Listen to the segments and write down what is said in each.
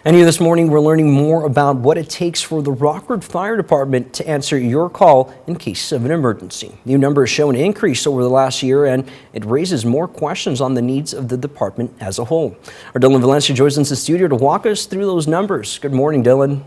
And here this morning, we're learning more about what it takes for the Rockford Fire Department to answer your call in case of an emergency. New numbers show an increase over the last year, and it raises more questions on the needs of the department as a whole. Our Dylan Valencia joins us in the studio to walk us through those numbers. Good morning, Dylan.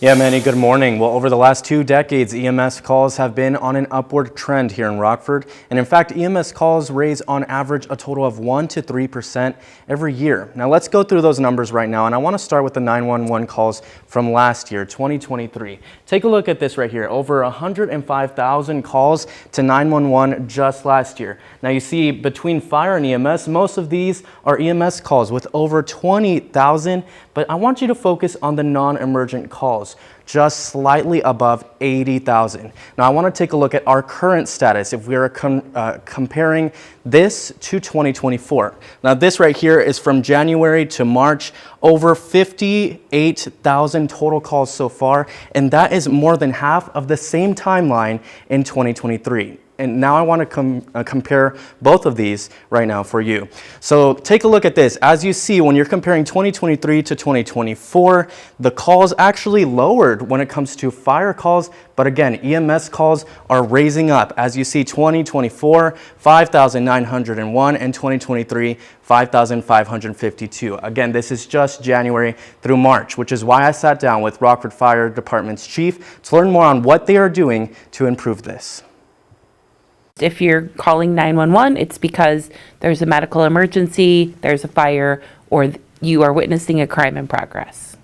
Yeah, Manny, good morning. Well, over the last 2 decades, EMS calls have been on an upward trend here in Rockford. And in fact, EMS calls raise on average a total of 1 to 3% every year. Now let's go through those numbers right now. And I want to start with the 911 calls from last year, 2023. Take a look at this right here. Over 105,000 calls to 911 just last year. Now you see between fire and EMS, most of these are EMS calls with over 20,000. But I want you to focus on the non-emergent calls, just slightly above 80,000. Now I want to take a look at our current status if we are comparing this to 2024. Now this right here is from January to March, over 58,000 total calls so far, and that is more than half of the same timeline in 2023. And now I want to compare both of these right now for you. So take a look at this. As you see, when you're comparing 2023 to 2024, the calls actually lowered when it comes to fire calls. But again, EMS calls are raising up. As you see, 2024, 5,901, and 2023, 5,552. Again, this is just January through March, which is why I sat down with Rockford Fire Department's chief to learn more on what they are doing to improve this. If you're calling 911, it's because there's a medical emergency, there's a fire, or you are witnessing a crime in progress.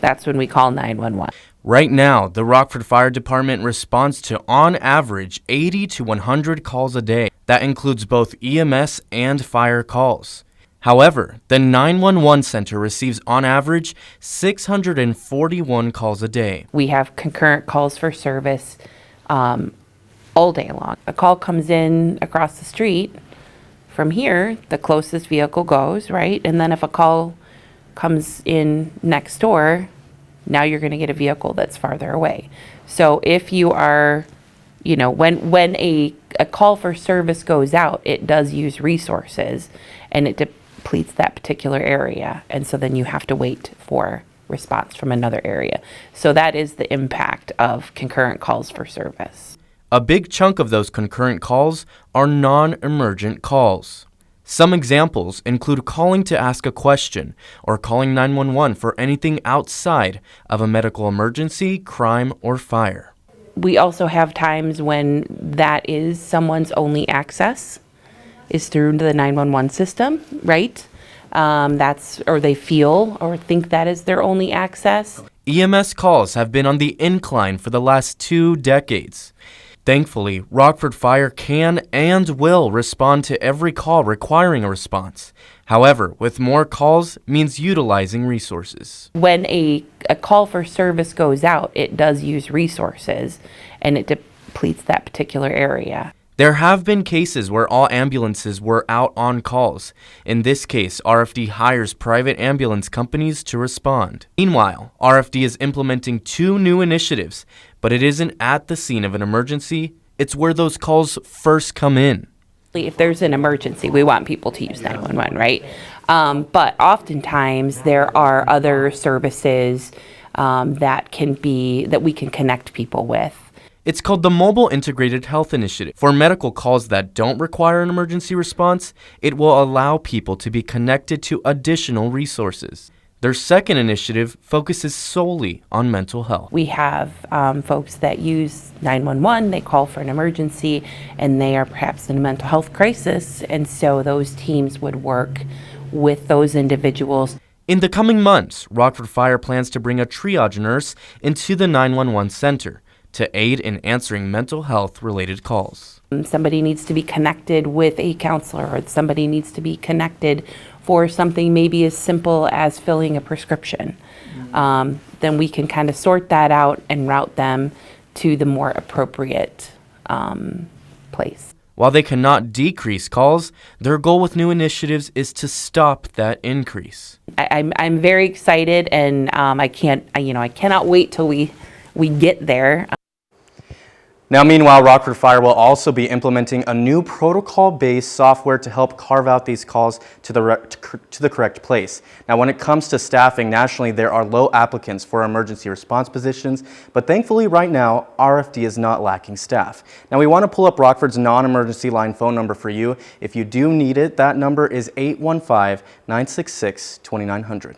That's when we call 911. Right now, the Rockford Fire Department responds to, on average, 80 to 100 calls a day. That includes both EMS and fire calls. However, the 911 center receives, on average, 641 calls a day. We have concurrent calls for service all day long. A call comes in across the street from here, the closest vehicle goes, right? And then if a call comes in next door, now you're going to get a vehicle that's farther away. So if you are, when a call for service goes out, it does use resources and it depletes that particular area. And so then you have to wait for response from another area. So that is the impact of concurrent calls for service. A big chunk of those concurrent calls are non-emergent calls. Some examples include calling to ask a question or calling 911 for anything outside of a medical emergency, crime, or fire. We also have times when that is someone's only access is through the 911 system, right? Or they feel or think that is their only access. EMS calls have been on the incline for the last 2 decades. Thankfully, Rockford Fire can and will respond to every call requiring a response. However, with more calls means utilizing resources. When a call for service goes out, it does use resources and it depletes that particular area. There have been cases where all ambulances were out on calls. In this case, RFD hires private ambulance companies to respond. Meanwhile, RFD is implementing 2 new initiatives, but it isn't at the scene of an emergency. It's where those calls first come in. If there's an emergency, we want people to use 911, right? But oftentimes there are other services that we can connect people with. It's called the Mobile Integrated Health Initiative. For medical calls that don't require an emergency response, it will allow people to be connected to additional resources. Their second initiative focuses solely on mental health. We have folks that use 911, they call for an emergency, and they are perhaps in a mental health crisis, and so those teams would work with those individuals. In the coming months, Rockford Fire plans to bring a triage nurse into the 911 center to aid in answering mental health-related calls. Somebody needs to be connected with a counselor, or somebody needs to be connected for something maybe as simple as filling a prescription. Then we can kind of sort that out and route them to the more appropriate place. While they cannot decrease calls, their goal with new initiatives is to stop that increase. I'm very excited, and I cannot wait till we get there. Now, meanwhile, Rockford Fire will also be implementing a new protocol-based software to help carve out these calls to the correct place. Now, when it comes to staffing, nationally, there are low applicants for emergency response positions, but thankfully right now, RFD is not lacking staff. Now, we want to pull up Rockford's non-emergency line phone number for you. If you do need it, that number is 815-966-2900.